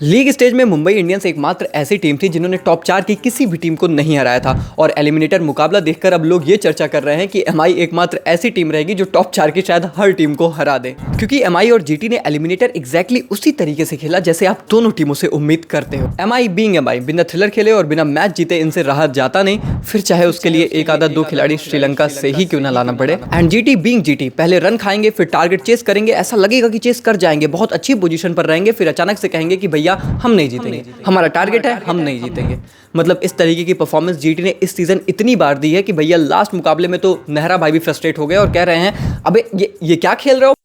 League stage में Mumbai Indians एकमात्र ऐसी टीम थी जिन्होंने टॉप 4 की किसी भी टीम को नहीं हराया था और एलिमिनेटर मुकाबला देखकर अब लोग ये चर्चा कर रहे हैं कि एमआई एकमात्र ऐसी टीम रहेगी जो टॉप 4 की शायद हर टीम को हरा दे, क्योंकि एमआई और जीटी ने एलिमिनेटर एग्जैक्टली उसी तरीके से खेला जैसे आप दोनों टीमों से उम्मीद करते हो। एमआई बीइंग एमआई बिना थ्रिलर खेले और बिना मैच जीते इनसे रहा जाता नहीं, फिर चाहे उसके लिए एक आधा दो खिलाड़ी श्रीलंका से ही क्यों ना लाना पड़े। एंड जीटी बीइंग जीटी पहले रन खाएंगे, फिर टारगेट चेस करेंगे, ऐसा लगेगा कि चेस कर जाएंगे, बहुत अच्छी पोजीशन पर रहेंगे, फिर अचानक से कहेंगे कि भैया हम नहीं जीतेंगे, हमारा टारगेट है, हम नहीं जीतेंगे। मतलब इस तरीके की परफॉर्मेंस जीटी ने इस सीजन इतनी बार दी है कि भैया लास्ट मुकाबले में तो नेहरा भाई भी फ्रस्ट्रेट हो गए और कह रहे हैं अबे ये क्या खेल रहे हो।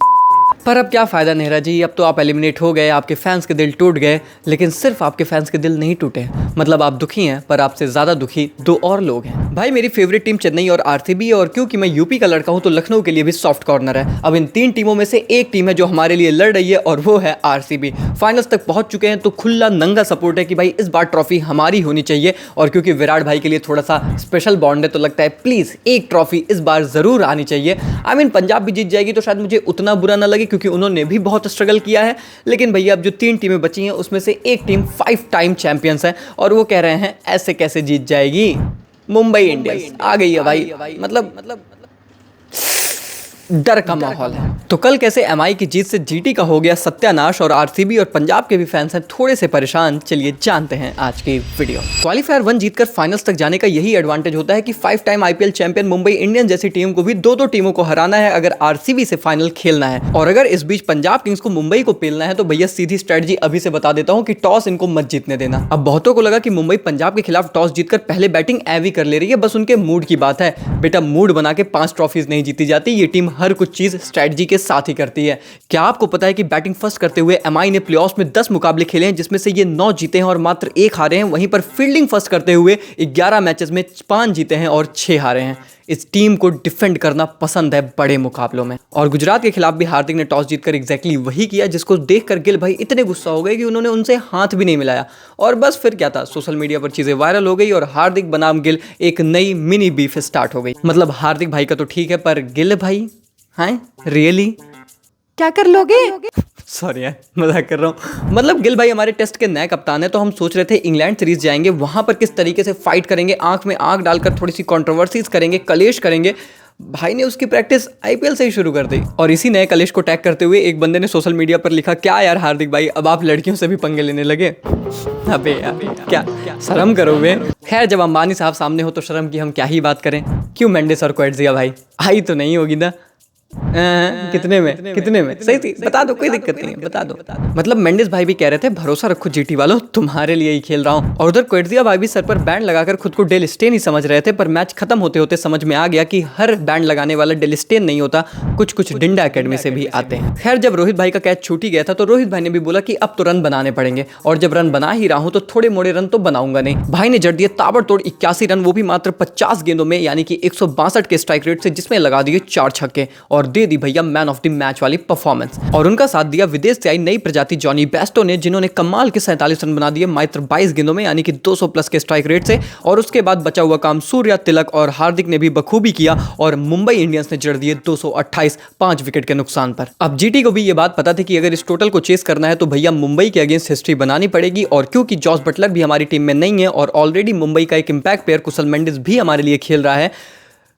पर अब क्या फ़ायदा नेहरा जी, अब तो आप एलिमिनेट हो गए, आपके फैंस के दिल टूट गए, लेकिन सिर्फ आपके फैंस के दिल नहीं टूटे, मतलब आप दुखी हैं, पर आपसे ज़्यादा दुखी दो और लोग हैं। भाई मेरी फेवरेट टीम चेन्नई और आरसीबी, और क्योंकि मैं यूपी का लड़का हूं तो लखनऊ के लिए भी सॉफ्ट कॉर्नर है। अब इन तीन टीमों में से एक टीम है जो हमारे लिए लड़ रही है और वो है आरसीबी। फाइनल्स तक पहुंच चुके हैं तो खुला नंगा सपोर्ट है कि भाई इस बार ट्रॉफी हमारी होनी चाहिए, और क्योंकि विराट भाई के लिए थोड़ा सा स्पेशल बॉन्ड है तो लगता है प्लीज़ एक ट्रॉफी इस बार ज़रूर आनी चाहिए। आई मीन पंजाब भी जीत जाएगी तो शायद मुझे उतना बुरा ना लगे क्योंकि उन्होंने भी बहुत स्ट्रगल किया है, लेकिन भैया अब जो तीन टीमें बची हैं उसमें से एक टीम 5 टाइम चैंपियंस है और वो कह रहे हैं ऐसे कैसे जीत जाएगी। मुंबई इंडियंस आ गई है भाई, मतलब डर का माहौल है। तो कल कैसे एमआई की जीत से जीटी का हो गया सत्यानाश और आरसीबी और पंजाब के भी फैंस हैं थोड़े से परेशान, चलिए जानते हैं आज की वीडियो। क्वालीफायर 1 जीतकर फाइनल्स तक जाने का यही एडवांटेज होता है कि 5 time IPL champion Mumbai Indians जैसी टीम को भी दो टीमों को हराना है अगर आरसीबी से फाइनल खेलना है, और अगर इस बीच पंजाब किंग्स को मुंबई को पेलना है तो भैया सीधी स्ट्रेटजी अभी से बता देता हूं कि टॉस इनको मत जीतने देना। अब बहुतों को लगा कि मुंबई पंजाब के खिलाफ टॉस जीतकर पहले बैटिंग एवी कर ले रही है, बस उनके मूड की बात है। बेटा मूड बना के 5 ट्रॉफीज नहीं जीती जाती, ये टीम हर कुछ चीज स्ट्रेटजी के साथ ही करती है। क्या आपको पता है कि बैटिंग फर्स्ट करते हुए एमआई ने प्लेऑफ्स में 10 मुकाबले खेले हैं जिसमें से ये 9 जीते हैं और मात्र 1 हारे हैं, वहीं पर फील्डिंग फर्स्ट करते हुए 11 मैचेस में 5 जीते हैं और 6 हारे हैं। इस टीम को डिफेंड करना पसंद है बड़े मुकाबलों में, और गुजरात के खिलाफ भी हार्दिक ने टॉस जीतकर एग्जैक्टली वही किया जिसको देखकर गिल भाई इतने गुस्सा हो गए कि उन्होंने उनसे हाथ भी नहीं मिलाया, और बस फिर क्या था, सोशल मीडिया पर चीजें वायरल हो गई और हार्दिक बनाम गिल एक नई मिनी बीफ स्टार्ट हो गई। मतलब हार्दिक भाई का तो ठीक है, पर गिल भाई हैं रियली क्या कर लोगे? सॉरी यार, मजाक कर रहा हूँ। मतलब गिल भाई हमारे टेस्ट के नए कप्तान है, तो हम सोच रहे थे इंग्लैंड सीरीज जाएंगे, वहां पर किस तरीके से फाइट करेंगे, आंख में आंख डालकर थोड़ी सी कंट्रोवर्सीज करेंगे, कलेश करेंगे। भाई ने उसकी प्रैक्टिस आईपीएल से ही शुरू कर दी, और इसी नए कलेश को टैग करते हुए एक बंदे ने सोशल मीडिया पर लिखा, क्या यार हार्दिक भाई अब आप लड़कियों से भी पंगे लेने लगे? अबे यार क्या शर्म करो बे। खैर जब अंबानी साहब सामने हो तो शर्म की हम क्या ही बात करें। क्यों मेंडिस और क्वाड्रिया भाई आई तो नहीं होगी ना? कितने में सही थी, बता दो, कोई दिक्कत नहीं है, बता दो। मतलब मेंडिस भाई भी कह रहे थे भरोसा रखो जीटी वालों, तुम्हारे लिए ही खेल रहा हूँ, और उधर क्वाड्रिया भाई भी सर पर बैंड लगाकर खुद को डेल स्टेन ही समझ रहे थे, पर मैच खत्म होते होते समझ में आ गया कि हर बैंड लगाने वाला डेल स्टेन नहीं होता, कुछ डिंडा एकेडमी से भी आते हैं। खैर जब रोहित भाई का कैच छूट ही गया था तो रोहित भाई ने भी बोला कि अब तो रन बनाने पड़ेंगे, और जब रन बना ही रहा हूं तो थोड़े मोड़े रन तो बनाऊंगा नहीं। भाई ने जड़ दिए ताबड़तोड़ 81 रन, वो भी मात्र 50 गेंदों में, यानी कि 162 के स्ट्राइक रेट से, जिसमें लगा दिए 4 छक्के और दे दी भैया मैन ऑफ द मैच वाली परफॉर्मेंस। और उनका साथ दिया विदेश से आई नई प्रजाति जॉनी बेस्टो ने, जिन्होंने कमाल के 47 रन बना दिए मात्र 22 गेंदों में, यानी कि 200 प्लस के स्ट्राइक रेट से। और उसके बाद बचा हुआ काम सूर्या, तिलक और हार्दिक ने भी बखूबी किया, और मुंबई इंडियंस ने जड़ दिए 228 5 विकेट के नुकसान पर। अब जीटी को भी ये बात पता थी कि अगर इस टोटल को चेस करना है तो भैया मुंबई के अगेंस्ट हिस्ट्री बनानी पड़ेगी, और क्योंकि जॉस बटलर भी हमारी टीम में नहीं है और ऑलरेडी मुंबई का एक इंपैक्ट प्लेयर कुशल मेंडिस भी हमारे लिए खेल रहा है,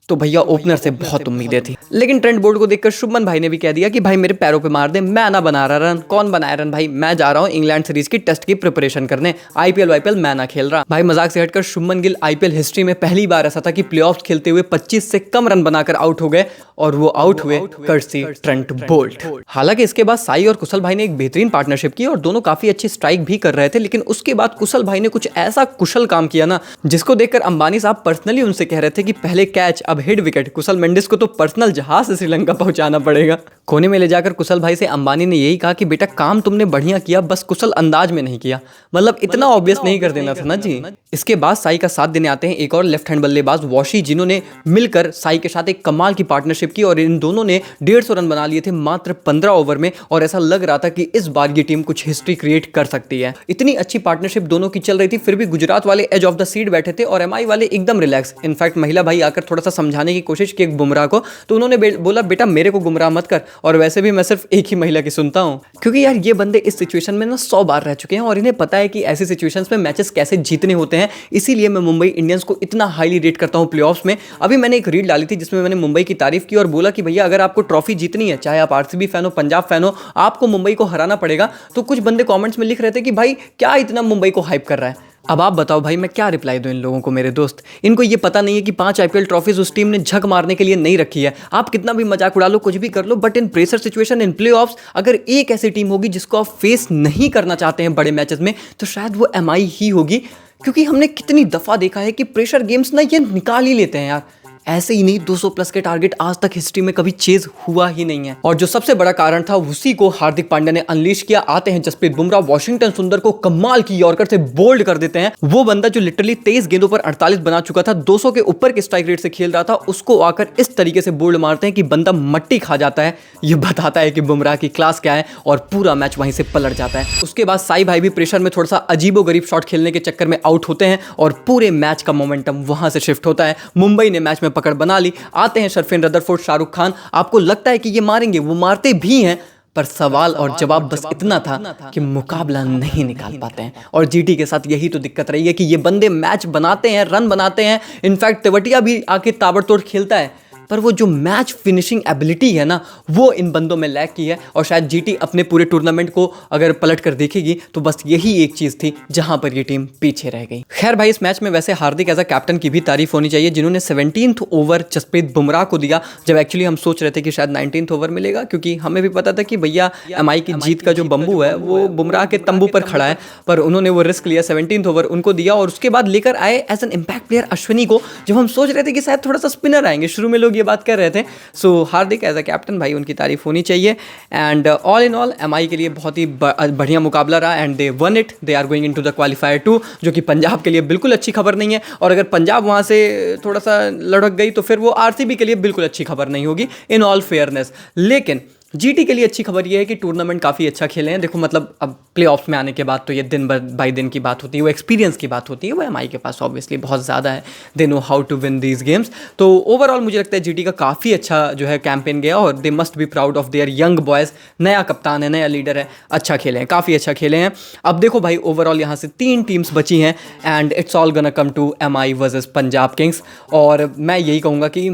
तो भैया ओपनर से बहुत उम्मीदें थी। लेकिन ट्रेंड बोर्ड को देखकर शुभमन भाई ने भी कह दिया कि भाई मेरे पैरों पे मार दे, मैं ना बना रहा रन। कौन बनाया रन भाई? मैं जा रहा हूं इंग्लैंड सीरीज की टेस्ट की प्रिपरेशन करने, आईपीएल वाईपीएल मैं ना खेल रहा। भाई मजाक से हटकर शुभमन गिल आईपीएल हिस्ट्री में पहली बार ऐसा था कि प्लेऑफ्स खेलते हुए 25 से कम रन बनाकर आउट हो गए, और वो आउट हुए कर्सी ट्रेंट बोल्ट। हालांकि इसके बाद साई और कुशल भाई ने एक बेहतरीन पार्टनरशिप की और दोनों काफी अच्छी स्ट्राइक भी कर रहे थे, लेकिन उसके बाद कुशल भाई ने कुछ ऐसा कुशल काम किया ना जिसको देखकर अंबानी साहब पर्सनली उनसे कह रहे थे कि पहले कैच अब हिट विकेट, कुशल मेंडिस को तो पर्सनल जहाज से श्रीलंका पहुंचाना पड़ेगा। कोने में ले जाकर कुशल भाई से अंबानी ने यही कहा कि बेटा काम तुमने बढ़िया किया, बस कुशल अंदाज में नहीं किया। मतलब इतना ऑब्वियस नहीं कर देना था ना जी। इसके बाद साई का साथ देने आते हैं एक और लेफ्ट हैंड बल्लेबाज वॉशी, जिन्होंने मिलकर साई के साथ एक कमाल की पार्टनरशिप की, और इन दोनों ने 150 रन बना लिए थे मात्र 15 ओवर में, और ऐसा लग रहा था कि इस बार की टीम कुछ हिस्ट्री क्रिएट कर सकती है। इतनी अच्छी पार्टनरशिप दोनों की चल रही थी, फिर भी गुजरात वाले एज ऑफ द सीट बैठे थे और एमआई वाले एकदम रिलैक्स। इनफैक्ट महिला भाई आकर थोड़ा सा समझाने की कोशिश की बुमराह को, तो उन्होंने बोला बेटा मेरे को गुमराह मत कर, और वैसे भी मैं सिर्फ एक ही महिला की सुनता हूँ। क्योंकि यार ये बंदे इस सिचुएशन में ना 100 बार रह चुके हैं और इन्हें पता है कि ऐसी सिचुएशंस में मैचेस कैसे जीतने होते हैं। इसीलिए मैं मुंबई इंडियंस को इतना हाईली रेट करता हूँ प्लेऑफ्स में। अभी मैंने एक रील डाली थी जिसमें मैंने मुंबई की तारीफ की और बोला कि भैया अगर आपको ट्रॉफी जीतनी है, चाहे आप आरसीबी फैन हो, पंजाब फैन हो, आपको मुंबई को हराना पड़ेगा। तो कुछ बंदे कमेंट्स में लिख रहे थे कि भाई क्या इतना मुंबई को हाइप कर रहा है। अब आप बताओ भाई मैं क्या रिप्लाई दूं इन लोगों को। मेरे दोस्त, इनको ये पता नहीं है कि 5 आईपीएल ट्रॉफीज उस टीम ने झक मारने के लिए नहीं रखी है। आप कितना भी मजाक उड़ा लो, कुछ भी कर लो, but in pressure situation, in playoffs, अगर एक ऐसी टीम होगी जिसको आप फेस नहीं करना चाहते हैं बड़े मैचेस में, तो शायद वो एमआई ही होगी। क्योंकि हमने कितनी दफा देखा है कि प्रेशर गेम्स ना ये निकाल ही लेते हैं यार। ऐसे ही नहीं 200 प्लस के टारगेट आज तक हिस्ट्री में कभी चेज हुआ ही नहीं है। और जो सबसे बड़ा कारण था उसी को हार्दिक पांड्या ने अनलीश किया। आते हैं जसप्रीत बुमराह, वॉशिंगटन सुंदर को कमाल की यॉर्कर से बोल्ड कर देते हैं। वो बंदा जो लिटरली 23 गेंदों पर 48 बना चुका था, 200 के ऊपर के स्ट्राइक रेट से खेल रहा था, उसको आकर इस तरीके से बोल्ड मारते हैं कि बंदा मट्टी खा जाता है। ये बताता है कि बुमराह की क्लास क्या है और पूरा मैच वहीं से पलट जाता है। उसके बाद साई भाई भी प्रेशर में थोड़ा सा अजीबो गरीब शॉट खेलने के चक्कर में आउट होते हैं और पूरे मैच का मोमेंटम वहां से शिफ्ट होता है। मुंबई ने मैच में पकड़ बना ली। आते हैं शर्फिन रदरफोर्ड, शाहरुख खान। आपको लगता है कि ये मारेंगे, वो मारते भी हैं, पर सवाल और जवाब बस इतना था कि मुकाबला नहीं निकाल पाते हैं। और जीटी के साथ यही तो दिक्कत रही है कि ये बंदे मैच बनाते हैं, रन बनाते हैं। इनफैक्ट तेवतिया भी आके ताबड़तोड़ खेलता है, पर वो जो मैच फिनिशिंग एबिलिटी है ना, वो इन बंदों में लैक की है। और शायद जीटी अपने पूरे टूर्नामेंट को अगर पलट कर देखेगी तो बस यही एक चीज़ थी जहां पर ये टीम पीछे रह गई। खैर भाई, इस मैच में वैसे हार्दिक एज अ कैप्टन की भी तारीफ होनी चाहिए, जिन्होंने 17th ओवर जसप्रीत बुमराह को दिया, जब एक्चुअली हम सोच रहे थे कि शायद 19th ओवर मिलेगा। क्योंकि हमें भी पता था कि भैया एमआई की जीत का जो बम्बू है वो बुमराह के तंबू पर खड़ा है, पर उन्होंने वो रिस्क लिया, 17th ओवर उनको दिया। और उसके बाद लेकर आए as an impact player Ashwini को, जब हम सोच रहे थे कि शायद थोड़ा सा स्पिनर आएंगे। शुरू में लोग ये बात कर रहे थे। सो हार्दिक एज अ कैप्टन भाई, उनकी तारीफ होनी चाहिए। And all in all MI के लिए बहुत ही बढ़िया मुकाबला रहा and they won it. They are going into the qualifier 2, जो कि पंजाब के लिए बिल्कुल अच्छी खबर नहीं है। और अगर पंजाब वहां से थोड़ा सा लड़क गई तो फिर वो आरसीबी के लिए बिल्कुल अच्छी खबर नहीं होगी, इन ऑल फेयरनेस। लेकिन जीटी के लिए अच्छी खबर यह है कि टूर्नामेंट काफ़ी अच्छा खेले हैं। देखो मतलब अब प्लेऑफ्स में आने के बाद तो ये दिन बाई दिन की बात होती है, वो एक्सपीरियंस की बात होती है। वो एमआई के पास ऑब्वियसली बहुत ज़्यादा है, they know how to win these games. तो ओवरऑल मुझे लगता है जीटी का काफ़ी अच्छा जो है कैंपेन गया और they must be proud of their young boys. नया कप्तान है, नया लीडर है, अच्छा खेले हैं, काफ़ी अच्छा खेले हैं। अब देखो भाई, ओवरऑल यहाँ से 3 टीम्स बची हैं and it's all gonna come to MI versus Punjab kings. और मैं यही कहूँगा कि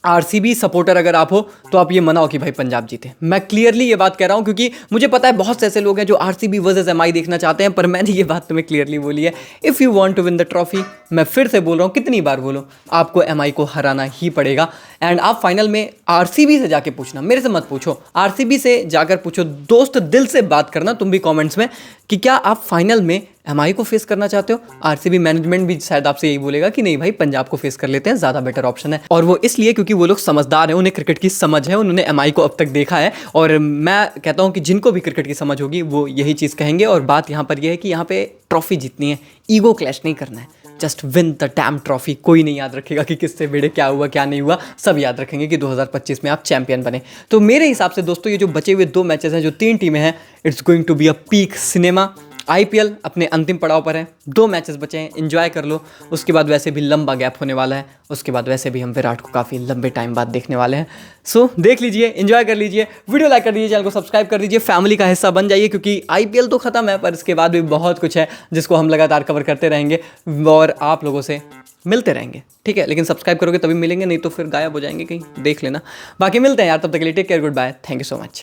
आरसीबी सपोर्टर अगर आप हो तो आप ये मनाओ कि भाई पंजाब जीते। मैं क्लियरली ये बात कह रहा हूँ क्योंकि मुझे पता है बहुत से ऐसे लोग हैं जो आरसीबी वर्सेस एमआई देखना चाहते हैं, पर मैंने ये बात तुम्हें क्लियरली बोली है, if you want to win the trophy, मैं फिर से बोल रहा हूँ, कितनी बार बोलो, आपको एमआई को हराना ही पड़ेगा। एंड आप फाइनल में आरसीबी से जाके पूछना, मेरे से मत पूछो, आरसीबी से जाकर पूछो। दोस्त दिल से बात करना तुम भी कॉमेंट्स में कि क्या आप फाइनल में एमआई को फेस करना चाहते हो। आरसीबी मैनेजमेंट भी शायद आपसे यही बोलेगा कि नहीं भाई पंजाब को फेस कर लेते हैं, ज़्यादा बेटर ऑप्शन है। और वो इसलिए क्योंकि वो लोग समझदार हैं, उन्हें क्रिकेट की समझ है, उन्होंने एमआई को अब तक देखा है। और मैं कहता हूँ कि जिनको भी क्रिकेट की समझ होगी वो यही चीज़ कहेंगे। और बात यहाँ पर यह है कि यहाँ पे ट्रॉफी जीतनी है, ईगो क्लैश नहीं करना है, just win the dam trophy. कोई नहीं याद रखेगा कि किससे भिड़े, क्या हुआ क्या नहीं हुआ, सब याद रखेंगे कि 2025 में आप चैंपियन बने। तो मेरे हिसाब से दोस्तों, ये जो बचे हुए 2 मैचेस हैं, जो 3 टीमें हैं, it's going to be a peak cinema. IPL अपने अंतिम पड़ाव पर है, 2 मैचेस बचे हैं, एंजॉय कर लो। उसके बाद वैसे भी लंबा गैप होने वाला है, उसके बाद वैसे भी हम विराट को काफ़ी लंबे टाइम बाद देखने वाले हैं। सो देख लीजिए, एंजॉय कर लीजिए, वीडियो लाइक कर दीजिए, चैनल को सब्सक्राइब कर दीजिए, फैमिली का हिस्सा बन जाइए। क्योंकि आईपीएल तो खत्म है, पर इसके बाद भी बहुत कुछ है जिसको हम लगातार कवर करते रहेंगे और आप लोगों से मिलते रहेंगे, ठीक है। लेकिन सब्सक्राइब करोगे तभी मिलेंगे, नहीं तो फिर गायब हो जाएंगे कहीं, देख लेना। बाकी मिलते हैं यार, तब तक के लिए take care, goodbye, thank you so much.